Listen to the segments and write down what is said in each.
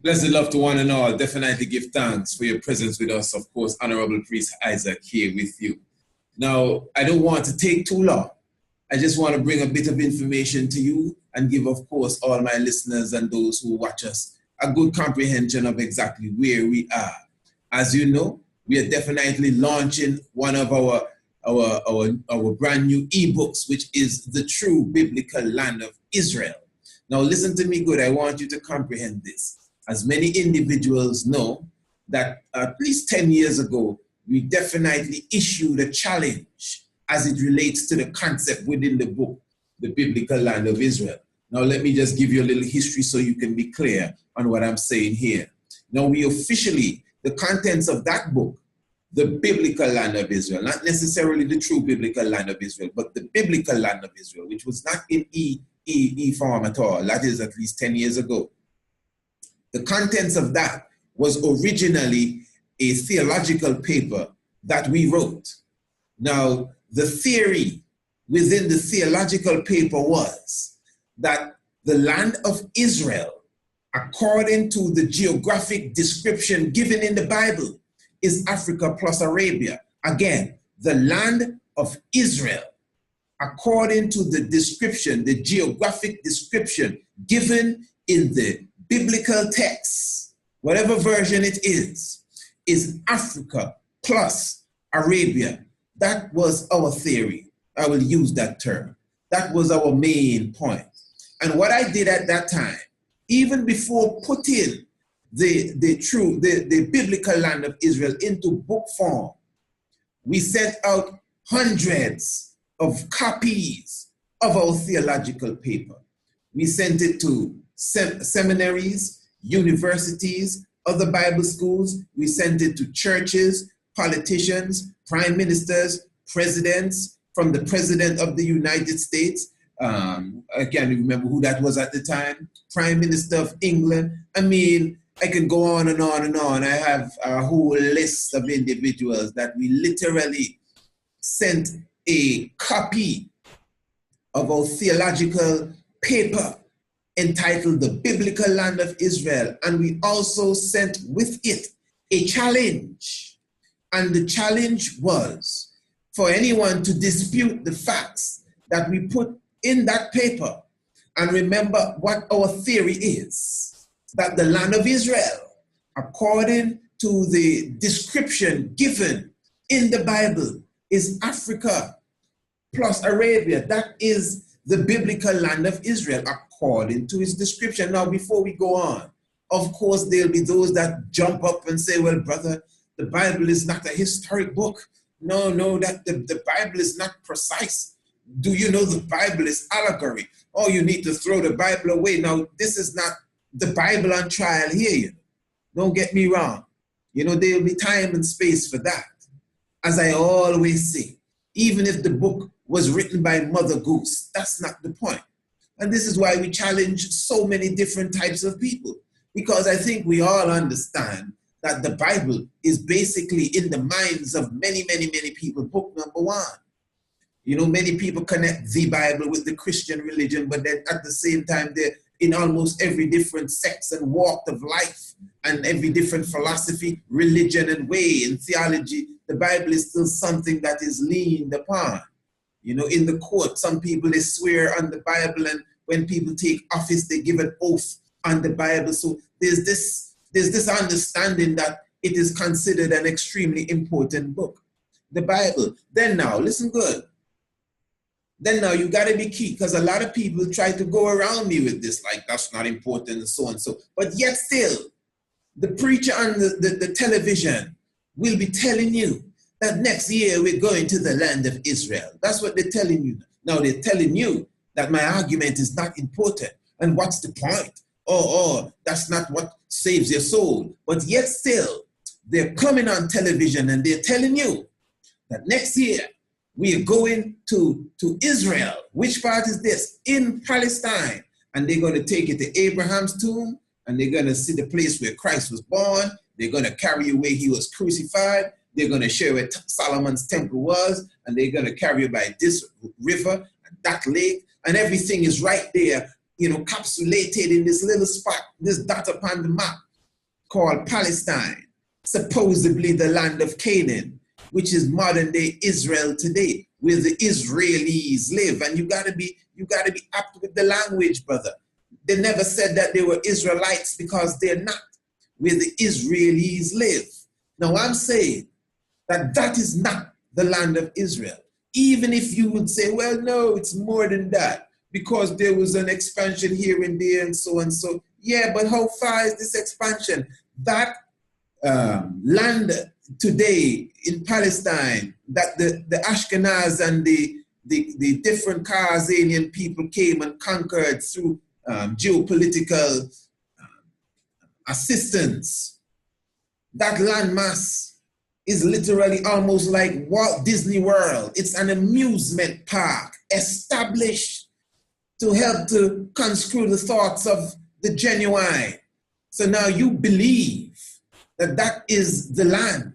Blessed love to one and all. Definitely give thanks for your presence with us. Of course, Honorable Priest Isaac here with you. Now, I don't want to take too long. I just want to bring a bit of information to you and give, of course, all my listeners and those who watch us a good comprehension of exactly where we are. As you know, we are definitely launching one of our brand new ebooks, which is The True Biblical Land of Israel. Now, listen to me good. I want you to comprehend this. As many individuals know that at least 10 years ago, we definitely issued a challenge as it relates to the concept within the book, The Biblical Land of Israel. Now, let me just give you a little history so you can be clear on what I'm saying here. Now, we officially, the contents of that book, The Biblical Land of Israel, not necessarily the true biblical land of Israel, but the biblical land of Israel, which was not in E form at all. That is at least 10 years ago. The contents of that was originally a theological paper that we wrote. Now, the theory within the theological paper was that the land of Israel, according to the geographic description given in the Bible, is Africa plus Arabia. Again, the land of Israel, according to the description, the geographic description given in the biblical text, whatever version it is Africa plus Arabia. That was our theory. I will use that term. That was our main point. And what I did at that time, even before putting the biblical land of Israel into book form, we sent out hundreds of copies of our theological paper. We sent it to seminaries, universities, other Bible schools. We sent it to churches, politicians, prime ministers, presidents, from the president of the United States. I can't remember who that was at the time. Prime Minister of England. I mean, I can go on and on and on. I have a whole list of individuals that we literally sent a copy of our theological paper entitled The Biblical Land of Israel. And we also sent with it a challenge. And the challenge was for anyone to dispute the facts that we put in that paper. And remember what our theory is, that the land of Israel, according to the description given in the Bible, is Africa plus Arabia. That is the biblical land of Israel, according to its description. Now, before we go on, of course, there'll be those that jump up and say, well, brother, the Bible is not a historic book. No, that the Bible is not precise. Do you know the Bible is allegory? Oh, you need to throw the Bible away. Now, this is not the Bible on trial here. You know. Don't get me wrong. You know, there will be time and space for that. As I always say, even if the book was written by Mother Goose, that's not the point. And this is why we challenge so many different types of people, because I think we all understand that the Bible is basically in the minds of many, many, many people, book number one. You know, many people connect the Bible with the Christian religion, but then at the same time, they're in almost every different sects and walk of life and every different philosophy, religion and way and theology. The Bible is still something that is leaned upon. You know, in the court, some people, they swear on the Bible, and when people take office, they give an oath on the Bible. So there's this understanding that it is considered an extremely important book, the Bible. Then now, listen good. Then now you got to be key, because a lot of people try to go around me with this, like that's not important and so and so. But yet still, the preacher on the television will be telling you that next year we're going to the land of Israel. That's what they're telling you. Now they're telling you that my argument is not important. And what's the point? Oh, that's not what saves your soul. But yet still, they're coming on television and they're telling you that next year we are going to Israel. Which part is this? In Palestine. And they're going to take you to Abraham's tomb, and they're going to see the place where Christ was born. They're going to carry you where he was crucified. They're going to show where Solomon's temple was, and they're going to carry you by this river and that lake, and everything is right there, you know, capsulated in this little spot, this dot upon the map. called Palestine, supposedly the land of Canaan, which is modern day Israel today, where the Israelis live. And you gotta be apt with the language, brother. They never said that they were Israelites, because they're not, where the Israelis live. Now I'm saying that that is not the land of Israel. Even if you would say, well, no, it's more than that, because there was an expansion here and there and so and so. Yeah, but how far is this expansion? That land today in Palestine, that the Ashkenaz and the different Khazarian people came and conquered through geopolitical assistance, that landmass is literally almost like Walt Disney World. It's an amusement park established to help to conscrew the thoughts of the genuine. So now you believe that that is the land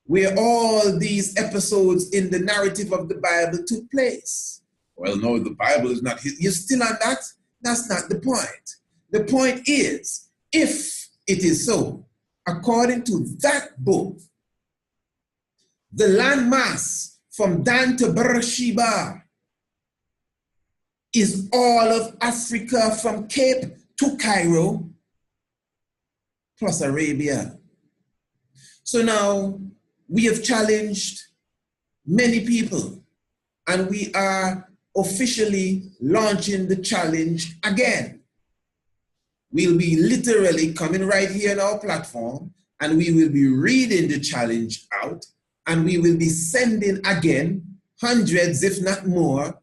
where all these episodes in the narrative of the Bible took place. Well, no, the Bible is not. You're still on that? That's not the point. The point is, if it is so, according to that book, the landmass from Dan to Beersheba is all of Africa from Cape to Cairo, plus Arabia. So now we have challenged many people, and we are officially launching the challenge again. We'll be literally coming right here on our platform, and we will be reading the challenge out, and we will be sending again hundreds, if not more,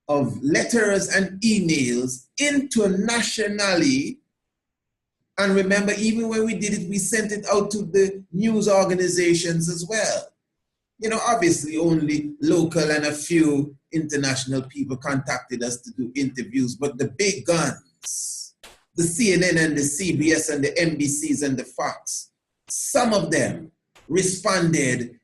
of letters and emails internationally. And remember, even when we did it, we sent it out to the news organizations as well. You know, obviously only local and a few international people contacted us to do interviews, but the big guns, the CNN and the CBS and the NBCs and the Fox, some of them responded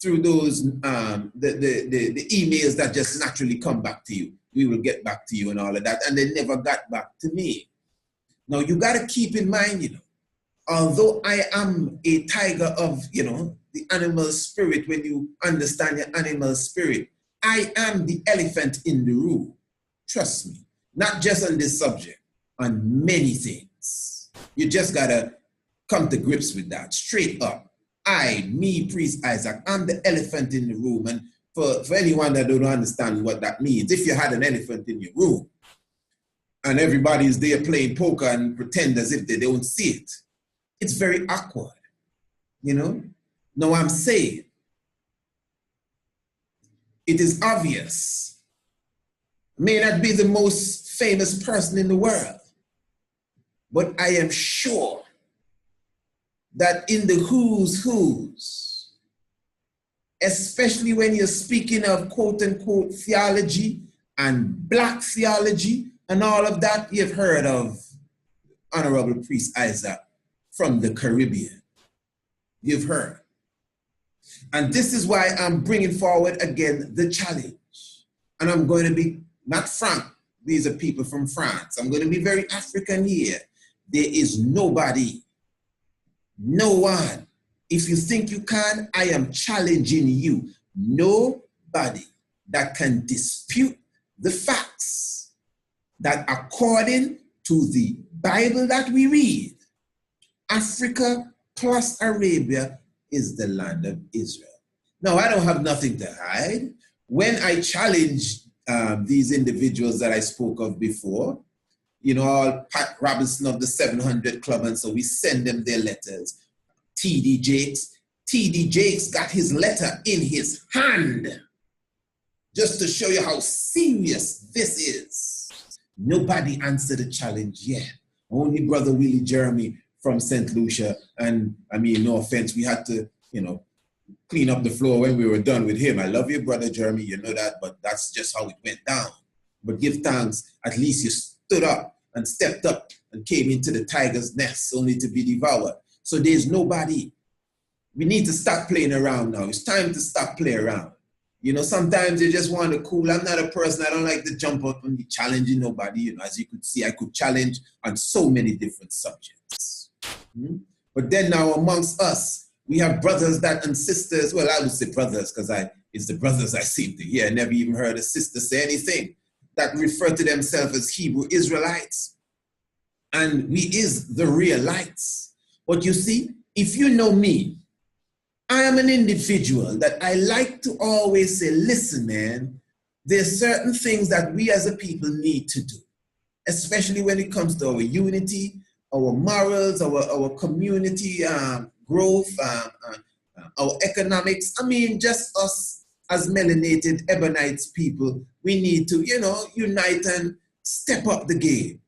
through those, the emails that just naturally come back to you. We will get back to you and all of that. And they never got back to me. Now you got to keep in mind, you know, although I am a tiger of, you know, the animal spirit, when you understand your animal spirit, I am the elephant in the room. Trust me, not just on this subject, on many things. You just got to come to grips with that straight up. Me, Priest Isaac, I'm the elephant in the room. And for anyone that don't understand what that means, if you had an elephant in your room and everybody is there playing poker and pretend as if they don't see it, it's very awkward, you know? Now I'm saying, it is obvious, may not be the most famous person in the world, but I am sure that in the who's, especially when you're speaking of quote unquote theology and black theology and all of that, you've heard of Honorable Priest Isaac from the Caribbean. You've heard. And this is why I'm bringing forward again the challenge. And I'm going to be not frank. These are people from France. I'm going to be very African here. There is nobody, no one. If you think you can, I am challenging you. Nobody that can dispute the facts that according to the Bible that we read, Africa plus Arabia is the land of Israel. Now, I don't have nothing to hide. When I challenge these individuals that I spoke of before, you know, all Pat Robinson of the 700 Club, and so we send them their letters. T.D. Jakes got his letter in his hand, just to show you how serious this is. Nobody answered the challenge yet. Only Brother Willie Jeremy from St. Lucia, and I mean, no offense, we had to, you know, clean up the floor when we were done with him. I love you, Brother Jeremy, you know that, but that's just how it went down. But give thanks, at least you stood up and stepped up and came into the tiger's nest only to be devoured. So there's nobody. We need to stop playing around now. It's time to stop playing around. You know, sometimes you just want to cool. I'm not a person, I don't like to jump up and be challenging nobody. You know, as you could see, I could challenge on so many different subjects. Hmm? But then now amongst us, we have brothers that and sisters. Well, I would say brothers because it's the brothers I seem to hear. I never even heard a sister say anything that refer to themselves as Hebrew Israelites. And we is the real lights. But you see, if you know me, I am an individual that I like to always say, listen, man, there's certain things that we as a people need to do, especially when it comes to our unity, our morals, our community growth, our economics. I mean, just us as melanated Ebonites people, we need to, unite and step up the game.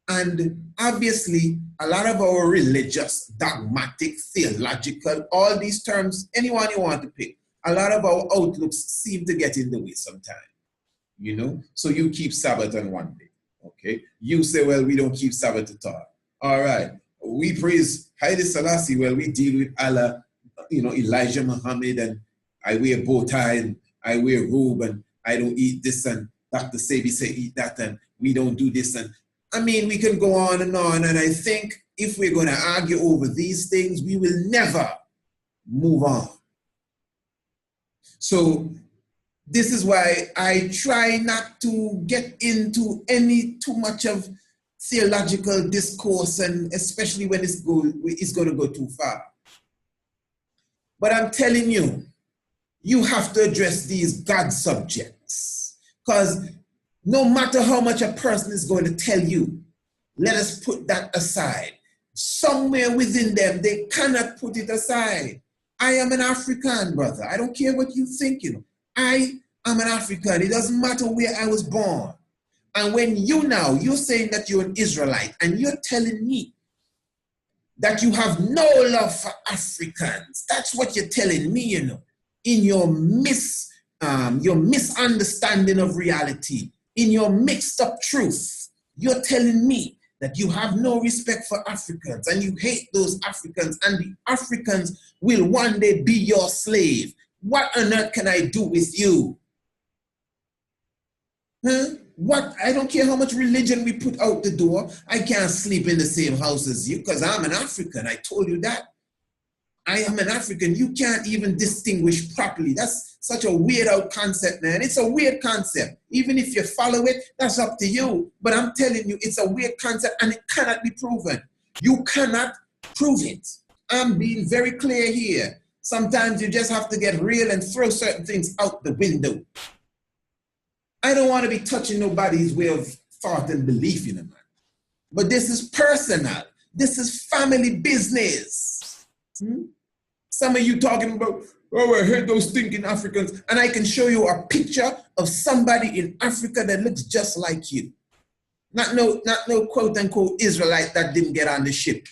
And obviously, a lot of our religious, dogmatic, theological, all these terms, anyone you want to pick, a lot of our outlooks seem to get in the way sometimes, So you keep Sabbath on one day, okay? You say, well, we don't keep Sabbath at all. All right. We praise Haile Selassie. Well, we deal with Allah, Elijah Muhammad, and I wear bow tie, and I wear robe, and I don't eat this, and Dr. Sebi say eat that, and we don't do this, and I mean, we can go on, and I think if we're going to argue over these things, we will never move on. So this is why I try not to get into too much of theological discourse, and especially when it's going to go too far. But I'm telling you, you have to address these God subjects, because no matter how much a person is going to tell you, let us put that aside. Somewhere within them, they cannot put it aside. I am an African, brother. I don't care what you think, I am an African. It doesn't matter where I was born. And when you're saying that you're an Israelite, and you're telling me that you have no love for Africans, that's what you're telling me, in your misunderstanding of reality. In your mixed up truth, you're telling me that you have no respect for Africans and you hate those Africans, and the Africans will one day be your slave. What on earth can I do with you? Huh? What? I don't care how much religion we put out the door. I can't sleep in the same house as you because I'm an African. I told you that. I am an African. You can't even distinguish properly. That's such a weird out concept, man. It's a weird concept. Even if you follow it, that's up to you. But I'm telling you, it's a weird concept and it cannot be proven. You cannot prove it. I'm being very clear here. Sometimes you just have to get real and throw certain things out the window. I don't want to be touching nobody's way of thought and belief in a man. But this is personal. This is family business. Some of you talking about, oh, I hate those stinking Africans. And I can show you a picture of somebody in Africa that looks just like you. Not no quote unquote Israelite that didn't get on the ship.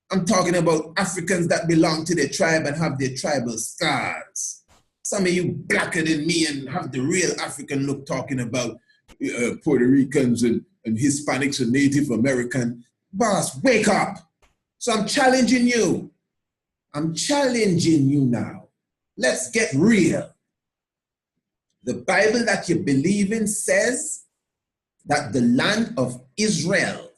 I'm talking about Africans that belong to their tribe and have their tribal scars. Some of you blacker than me and have the real African look, talking about Puerto Ricans and Hispanics and Native American. Boss, wake up. So I'm challenging you. I'm challenging you now. Let's get real. The Bible that you believe in says that the land of Israel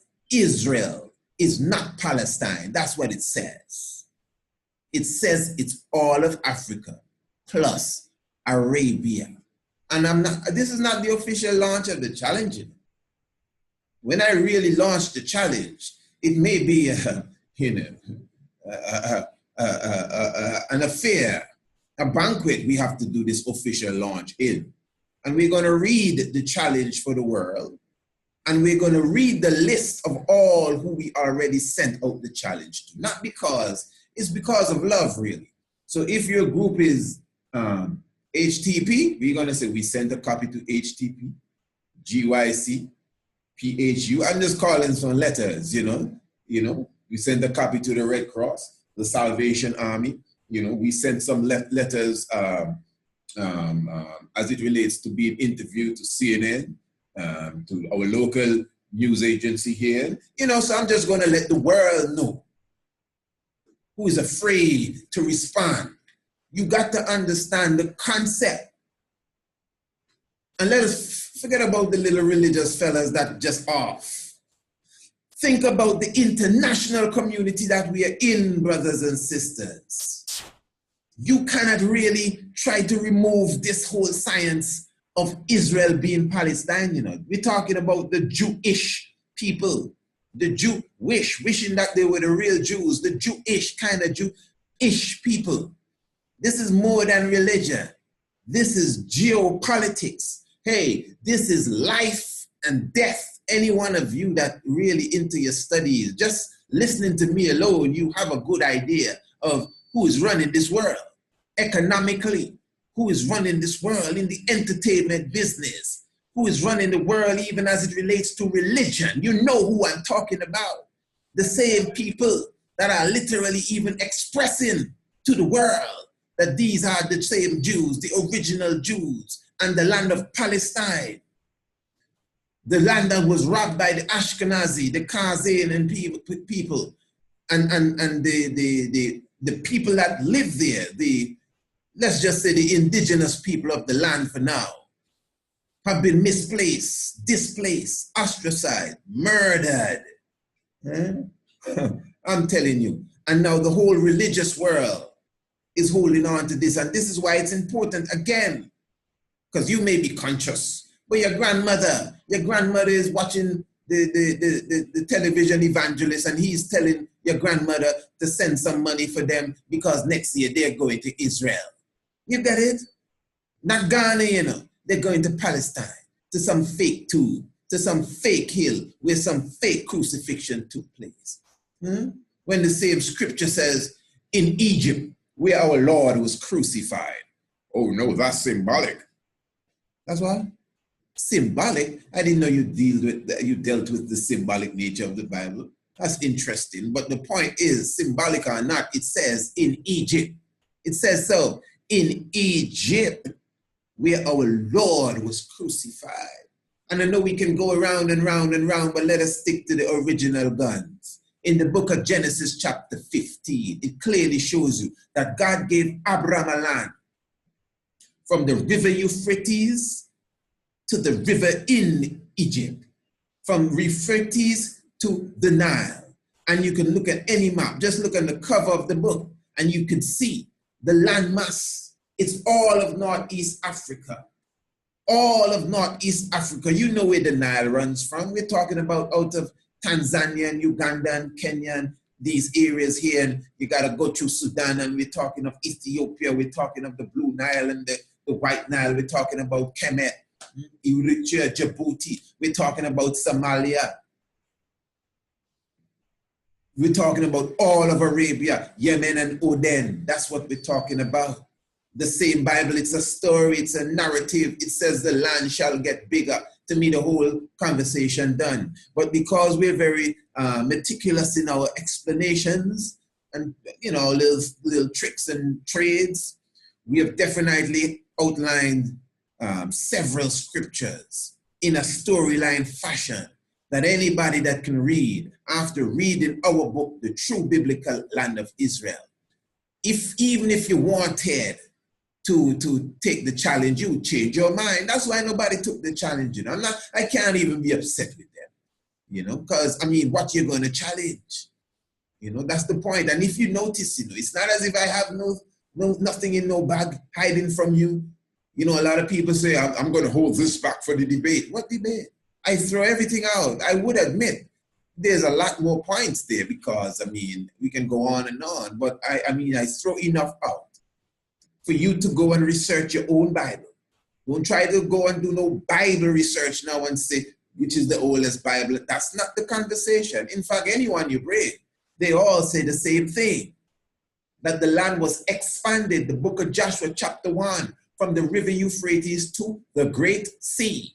is not Palestine. That's what it says. It says it's all of Africa plus Arabia. And this is not the official launch of the challenge. When I really launch the challenge, it may be an affair, a banquet we have to do this official launch in. And we're going to read the challenge for the world. And we're going to read the list of all who we already sent out the challenge to. Not because, it's because of love, really. So if your group is HTP, we're going to say we sent a copy to HTP, GYC, PHU. I'm just calling some letters, you know. We sent a copy to the Red Cross, the Salvation Army. We sent some letters as it relates to being interviewed to CNN, to our local news agency here. So I'm just going to let the world know who is afraid to respond. You got to understand the concept. And let us forget about the little religious fellas that just off. Think about the international community that we are in, brothers and sisters. You cannot really try to remove this whole science of Israel being Palestine, you know. We're talking about the Jewish people, the Jewish, wishing that they were the real Jews, the Jewish kind of Jewish people. This is more than religion. This is geopolitics. Hey, this is life and death. Any one of you that really into your studies, just listening to me alone, you have a good idea of who is running this world economically, who is running this world in the entertainment business, who is running the world even as it relates to religion. You know who I'm talking about. The same people that are literally even expressing to the world that these are the same Jews, the original Jews, and the land of Palestine. The land that was robbed by the Ashkenazi, the Khazarian people, and the people that live there, let's just say the indigenous people of the land for now, have been misplaced, displaced, ostracized, murdered. I'm telling you. And now the whole religious world is holding on to this. And this is why it's important, again, because you may be conscious, but your grandmother is watching the television evangelist, and he's telling your grandmother to send some money for them because next year they're going to Israel. You get it? Not Ghana, you know. They're going to Palestine, to some fake tomb, to some fake hill where some fake crucifixion took place. When the same scripture says, in Egypt, where our Lord was crucified. Oh no, that's symbolic. That's what? Symbolic? I didn't know you dealt with the symbolic nature of the Bible. That's interesting. But the point is, symbolic or not, it says in Egypt. It says so. In Egypt, where our Lord was crucified. And I know we can go around and round and round, but let us stick to the original guns. In the book of Genesis chapter 15, it clearly shows you that God gave Abraham a land from the river Euphrates to the river in Egypt, from Euphrates to the Nile. And you can look at any map, just look at the cover of the book, and you can see the landmass. It's all of Northeast Africa. All of Northeast Africa. You know where the Nile runs from. We're talking about out of Tanzania and Uganda and Kenya and these areas here. And you got to go through Sudan, and we're talking of Ethiopia. We're talking of the Blue Nile and the White Nile. We're talking about Kemet, Eritrea, Djibouti. We're talking about Somalia. We're talking about all of Arabia, Yemen and Oden. That's what we're talking about. The same Bible, it's a story, it's a narrative. It says the land shall get bigger. To me, the whole conversation done. But because we're very meticulous in our explanations and, you know, little tricks and trades, we have definitely outlined several scriptures in a storyline fashion that anybody that can read, after reading our book, The True Biblical Land of Israel, even if you wanted to take the challenge, you would change your mind. That's why nobody took the challenge. You know, I can't even be upset with them, you know, because, I mean, what you're going to challenge? You know, that's the point. And if you notice, you know, it's not as if I have nothing in no bag hiding from you. You know, a lot of people say, I'm going to hold this back for the debate. What debate? I throw everything out. I would admit there's a lot more points there because, I mean, we can go on and on, but I mean, I throw enough out for you to go and research your own Bible. Don't try to go and do no Bible research now and say, which is the oldest Bible. That's not the conversation. In fact, anyone you bring, they all say the same thing, that the land was expanded, the book of Joshua chapter 1, from the river Euphrates to the Great Sea.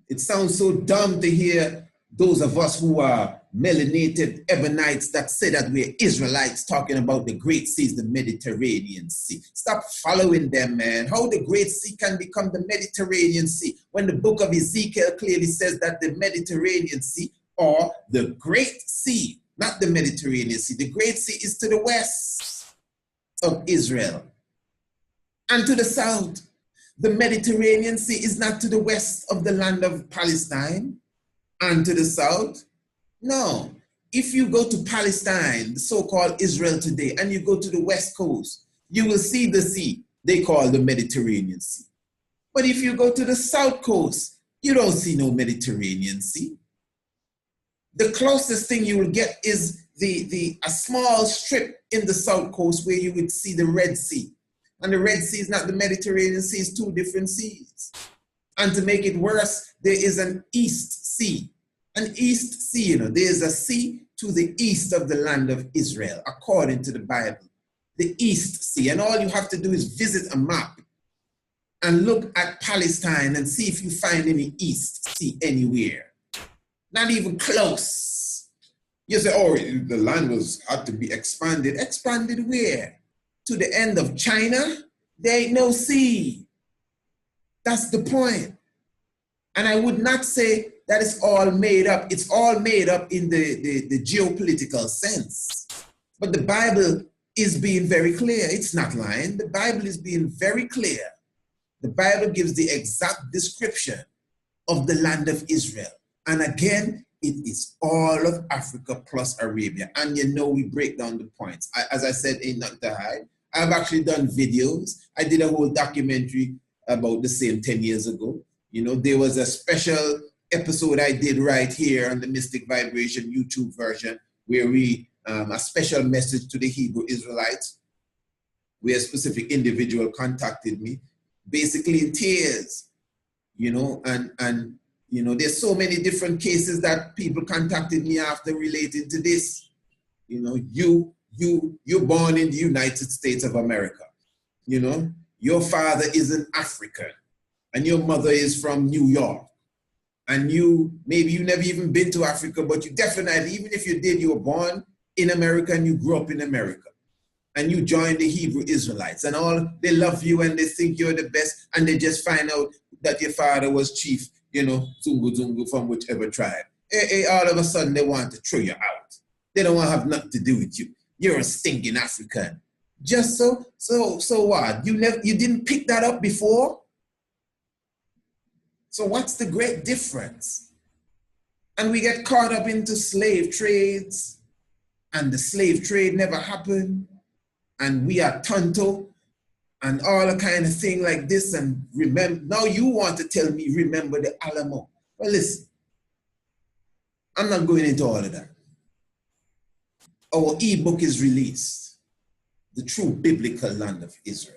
It sounds so dumb to hear those of us who are melanated Ebonites that say that we're Israelites talking about the Great Sea is the Mediterranean Sea. Stop following them, man. How the Great Sea can become the Mediterranean Sea when the book of Ezekiel clearly says that the Mediterranean Sea or the Great Sea, not the Mediterranean Sea. The Great Sea is to the west of Israel and to the south. The Mediterranean Sea is not to the west of the land of Palestine. and to the south? No. If you go to Palestine, the so-called Israel today, and you go to the west coast, you will see the sea they call the Mediterranean Sea. But if you go to the south coast, you don't see no Mediterranean Sea. The closest thing you will get is a small strip in the south coast where you would see the Red Sea. And the Red Sea is not the Mediterranean Sea, it's two different seas. And to make it worse, there is an East Sea. An East Sea, there is a sea to the east of the land of Israel, according to the Bible. The East Sea. And all you have to do is visit a map and look at Palestine and see if you find any East Sea anywhere. Not even close. You say, oh, the land had to be expanded. Expanded where? To the end of China? There ain't no sea. That's the point. And I would not say that it's all made up. It's all made up in the geopolitical sense. But the Bible is being very clear. It's not lying. The Bible is being very clear. The Bible gives the exact description of the land of Israel. And again, it is all of Africa plus Arabia. And we break down the points. As I said in Not to Hide, I've actually done videos. I did a whole documentary about the same 10 years ago. There was a special episode I did right here on the Mystic Vibration YouTube version where a special message to the Hebrew Israelites, where a specific individual contacted me, basically in tears, and there's so many different cases that people contacted me after relating to this. You're born in the United States of America. Your father is an African and your mother is from New York. And maybe you never even been to Africa, but you definitely, even if you did, you were born in America and you grew up in America. And you joined the Hebrew Israelites and they love you and they think you're the best. And they just find out that your father was chief, Zungu Zungu from whichever tribe. All of a sudden they want to throw you out. They don't want to have nothing to do with you. You're a stinking African. Just so what? You didn't pick that up before? So what's the great difference? And we get caught up into slave trades, and the slave trade never happened, and we are Tonto, and all a kind of thing like this, and remember, now you want to tell me, remember the Alamo. Well, listen, I'm not going into all of that. Our ebook is released, The True Biblical Land of Israel.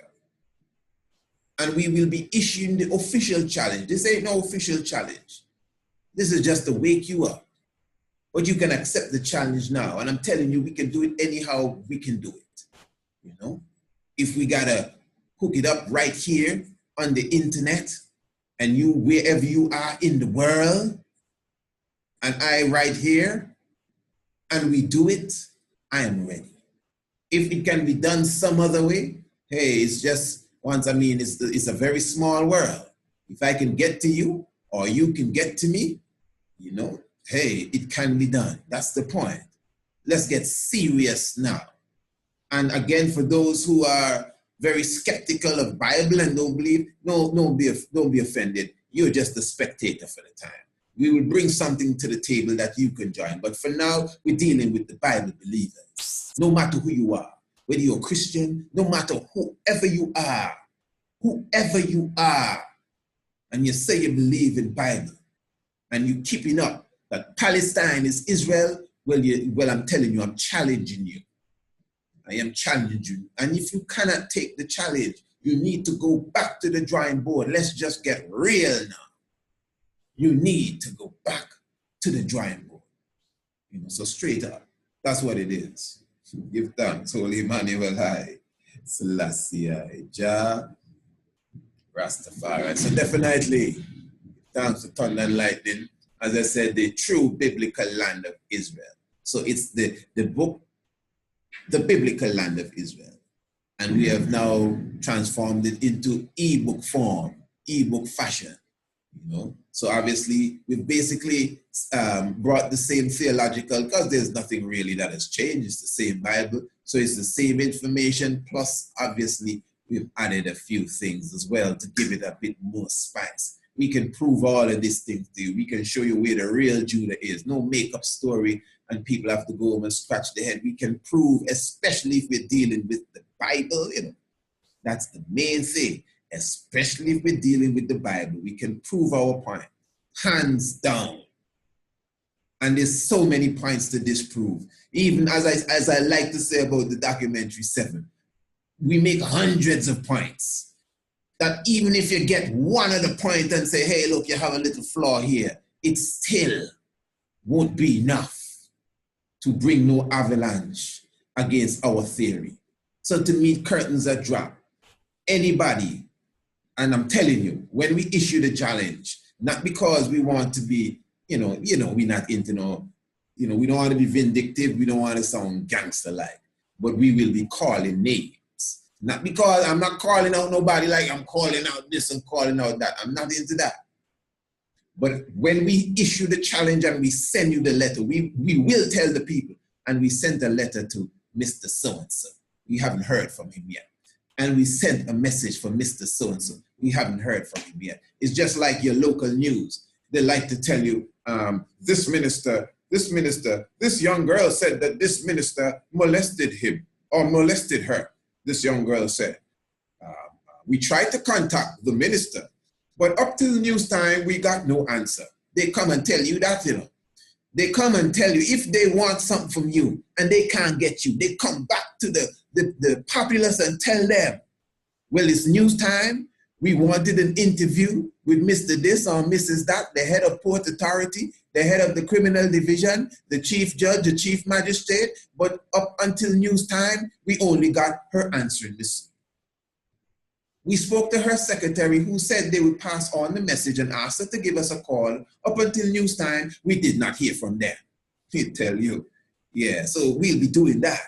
And we will be issuing the official challenge. This ain't no official challenge. This is just to wake you up. But you can accept the challenge now. And I'm telling you, we can do it anyhow we can do it. If we gotta hook it up right here on the internet, and you, wherever you are in the world, and I right here, and we do it, I am ready. If it can be done some other way, hey, it's just, it's a very small world. If I can get to you, or you can get to me, hey, it can be done. That's the point. Let's get serious now. And again, for those who are very skeptical of Bible and don't believe, don't be offended. You're just a spectator for the time. We will bring something to the table that you can join. But for now, we're dealing with the Bible believers. No matter who you are, whether you're a Christian, no matter whoever you are, and you say you believe in Bible, and you're keeping up that Palestine is Israel, well, I'm telling you, I'm challenging you. I am challenging you. And if you cannot take the challenge, you need to go back to the drawing board. Let's just get real now. You need to go back to the drawing board. So straight up, that's what it is. Give thanks, Holy Emmanuel High, Selassie I, Jah, Rastafari. So definitely, thanks to thunder and lightning. As I said, the true biblical land of Israel. So it's the book, The Biblical Land of Israel. And we have now transformed it into ebook form, ebook fashion. So obviously we've basically brought the same theological, because there's nothing really that has changed. It's the same Bible. So it's the same information, plus obviously we've added a few things as well to give it a bit more spice. We can prove all of these things to you. We can show you where the real Judah is. No make-up story and people have to go home and scratch their head. We can prove, especially if we're dealing with the Bible, you know. That's the main thing. Especially if we're dealing with the Bible, we can prove our point, hands down. And there's so many points to disprove. Even as I like to say about the documentary 7, we make hundreds of points. That even if you get one of the points and say, hey, look, you have a little flaw here, it still won't be enough to bring no avalanche against our theory. So to me, curtains are dropped. Anybody, and I'm telling you, when we issue the challenge, not because we want to be, we're not into we don't want to be vindictive, we don't want to sound gangster-like, but we will be calling names. Not because I'm not calling out nobody like I'm calling out this and calling out that. I'm not into that. But when we issue the challenge and we send you the letter, we will tell the people, and we sent a letter to Mr. So-and-so. We haven't heard from him yet. And we sent a message for Mr. So-and-so. We haven't heard from him yet. It's just like your local news. They like to tell you, this young girl said that this minister molested him or molested her. This young girl said. We tried to contact the minister, but up till news time, we got no answer. They come and tell you that, They come and tell you if they want something from you and they can't get you, they come back to the populace and tell them, well, it's news time. We wanted an interview with Mr. This or Mrs. That, the head of Port Authority, the head of the criminal division, the chief judge, the chief magistrate, but up until news time, we only got her answering this. We spoke to her secretary who said they would pass on the message and asked her to give us a call. Up until news time, we did not hear from them. I tell you. Yeah, so we'll be doing that.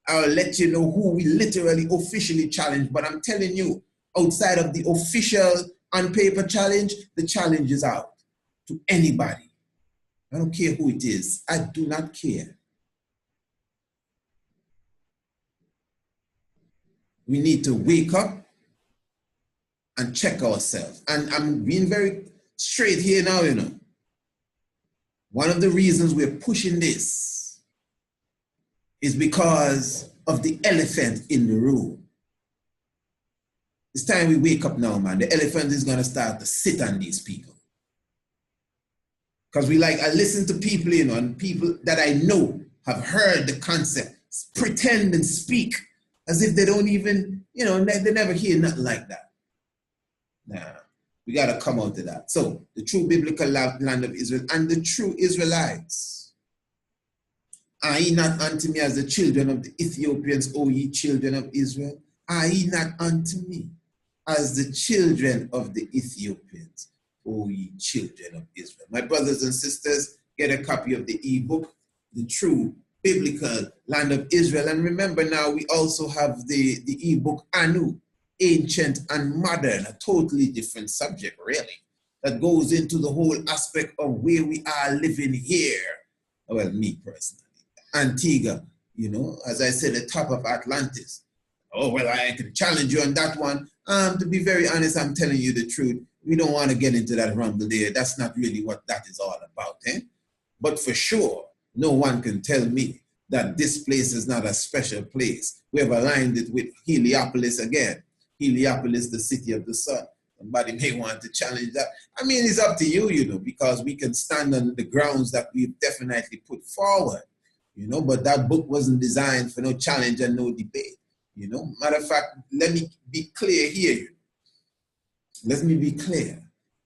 I'll let you know who we literally officially challenge, but I'm telling you, outside of the official on paper challenge, the challenge is out to anybody. I don't care who it is. I do not care. We need to wake up and check ourselves. And I'm being very straight here now, One of the reasons we're pushing this is because of the elephant in the room. It's time we wake up now, man. The elephant is gonna start to sit on these people. Because I listen to people, and people that I know have heard the concept, pretend and speak as if they don't even, they never hear nothing like that. Nah, we got to come out of that. So, the true biblical land of Israel and the true Israelites. Are ye not unto me as the children of the Ethiopians, O ye children of Israel? Are ye not unto me as the children of the Ethiopians, O ye children of Israel? My brothers and sisters, get a copy of the ebook, The True Biblical Land of Israel. And remember now, we also have the ebook Anu, Ancient and Modern, a totally different subject, really, that goes into the whole aspect of where we are living here. Well, me personally. Antigua, as I said, the top of Atlantis. Oh, well, I can challenge you on that one. To be very honest, I'm telling you the truth. We don't want to get into that rumble there. That's not really what that is all about, But for sure, no one can tell me that this place is not a special place. We have aligned it with Heliopolis again. Heliopolis, the city of the sun. Somebody may want to challenge that. I mean, it's up to you, because we can stand on the grounds that we've definitely put forward, but that book wasn't designed for no challenge and no debate, Matter of fact, let me be clear here. Let me be clear.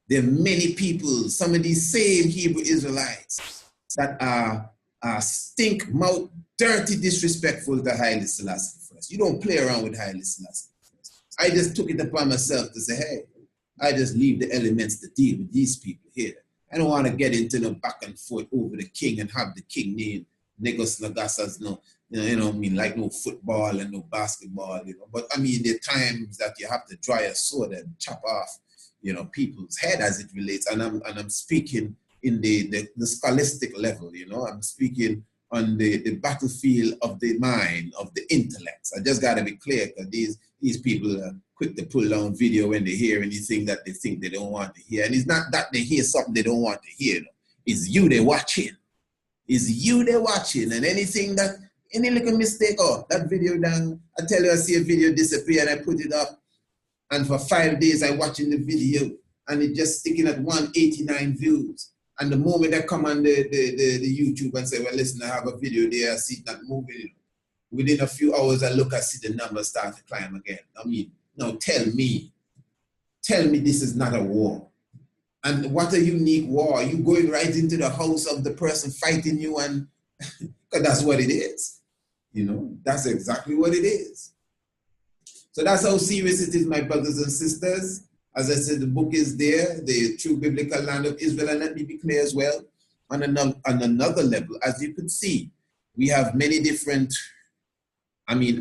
There are many people, some of these same Hebrew Israelites that are stink-mouth, dirty, disrespectful to Haile Selassie first. You don't play around with Haile Selassie first. I just took it upon myself to say, hey, I just leave the elements to deal with these people here. I don't want to get into no back and forth over the king and have the king name Negos Lagasas, like no football and no basketball, But I mean, there are times that you have to draw a sword and chop off, people's head as it relates. And I'm speaking in the scholastic level, I'm speaking on the battlefield of the mind, of the intellects. I just got to be clear, because these people are quick to pull down video when they hear anything that they think they don't want to hear. And it's not that they hear something they don't want to hear. No. It's you they're watching. It's you they're watching. And anything that, any little mistake, oh, that video down, I tell you, I see a video disappear and I put it up. And for 5 days, I'm watching the video and it's just sticking at 189 views. And the moment I come on the YouTube and say, well, listen, I have a video there, I see it not moving. Within a few hours, I look, I see the numbers start to climb again. I mean, now tell me this is not a war. And what a unique war. You going right into the house of the person fighting you, and because that's what it is. You know, that's exactly what it is. So that's how serious it is, my brothers and sisters. As I said, the book is there, the true biblical land of Israel, and let me be clear as well, on another level, as you could see, we have many different,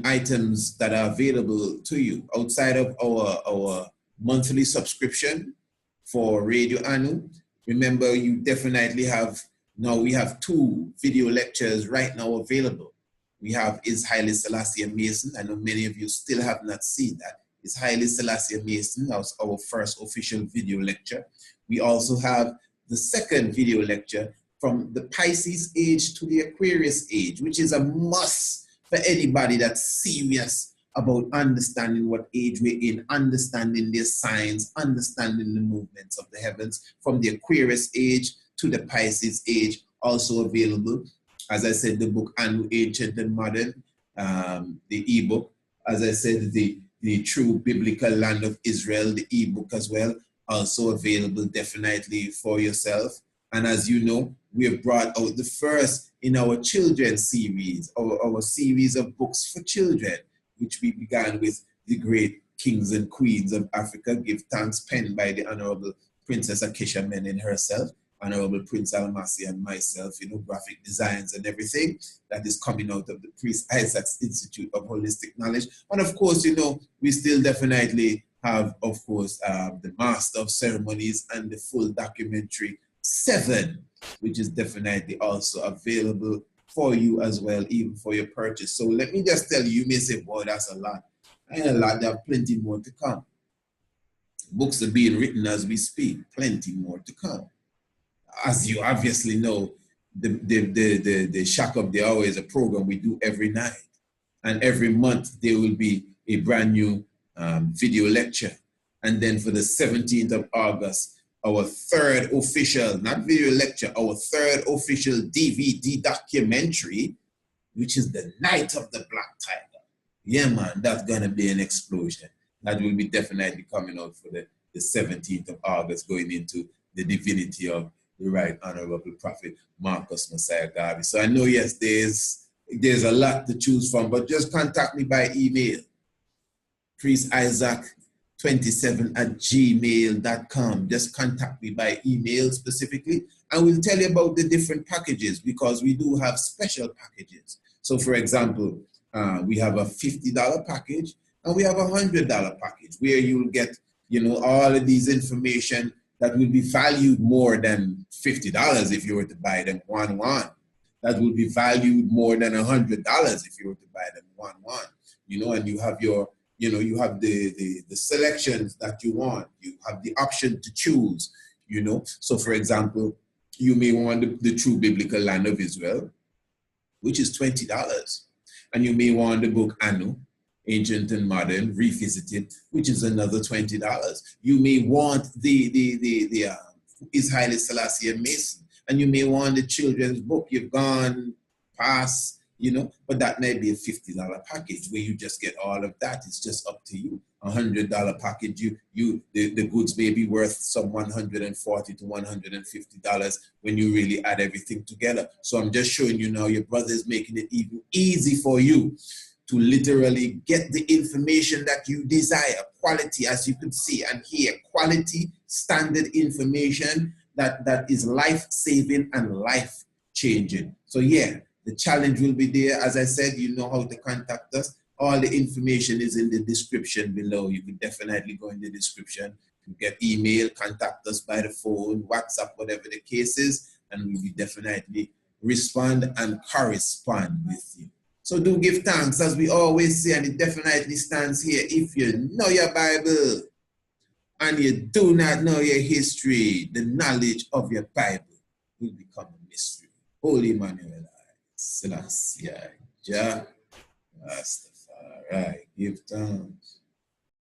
items that are available to you outside of our monthly subscription for Radio Anu. Remember, you definitely have, now we have 2 video lectures right now available. We have Is Haile Selassie Mason. I know many of you still have not seen that. Is Haile Selassie Mason, that was our first official video lecture. We also have the second video lecture from the Pisces age to the Aquarius age, which is a must for anybody that's serious about understanding what age we're in, understanding their signs, understanding the movements of the heavens, from the Aquarius age to the Pisces age, also available. As I said, the book Anu, Ancient and Modern, the ebook. As I said, the True Biblical Land of Israel, the ebook as well, also available definitely for yourself. And as you know, we have brought out the first in our children's series, our series of books for children, which we began with the great kings and queens of Africa, Give Thanks, penned by the Honorable Princess Akisha Menin herself, Honorable Prince Almasi and myself, graphic designs and everything that is coming out of the Priest Isaac's Institute of Holistic Knowledge. And of course, we still definitely have, of course, the Master of Ceremonies and the full documentary 7, which is definitely also available for you as well, even for your purchase. So let me just tell you, you may say, boy, that's a lot. And a lot, there are plenty more to come. Books are being written as we speak, plenty more to come. As you obviously know, the Shock of the Hour is a program we do every night. And every month there will be a brand new video lecture. And then for the 17th of August, our third official, not video lecture, our third official DVD documentary, which is The Night of the Black Tiger. Yeah, man, that's gonna be an explosion. That will be definitely coming out for the 17th of August, going into the divinity of the Right Honorable Prophet Marcus Messiah Garvey. So I know, yes, there's a lot to choose from, but just contact me by email, priestisaac27@gmail.com. Just contact me by email specifically, and we'll tell you about the different packages, because we do have special packages. So for example, we have a $50 package and we have a $100 package where you'll get, all of these information that will be valued more than $50 if you were to buy them one. That will be valued more than $100 if you were to buy them one. And you have your, you have the selections that you want. You have the option to choose, So for example, you may want the True Biblical Land of Israel, which is $20. And you may want the book Anu, Ancient and Modern, Revisited, which is another $20. You may want the Is Haile Selassie Mason, and you may want the children's book. You've gone past, but that may be a $50 package where you just get all of that. It's just up to you. $100 package, the goods may be worth some $140 to $150 when you really add everything together. So I'm just showing you now, your brother is making it even easy for you to literally get the information that you desire, quality, as you can see and hear, quality, standard information that is life-saving and life-changing. So yeah, the challenge will be there. As I said, you know how to contact us. All the information is in the description below. You can definitely go in the description, you get email, contact us by the phone, WhatsApp, whatever the case is, and we will definitely respond and correspond with you. So do give thanks, as we always say, and it definitely stands here. If you know your Bible and you do not know your history, the knowledge of your Bible will become a mystery. Holy Emmanuel, Selassie, Jah, Rastafari, give thanks.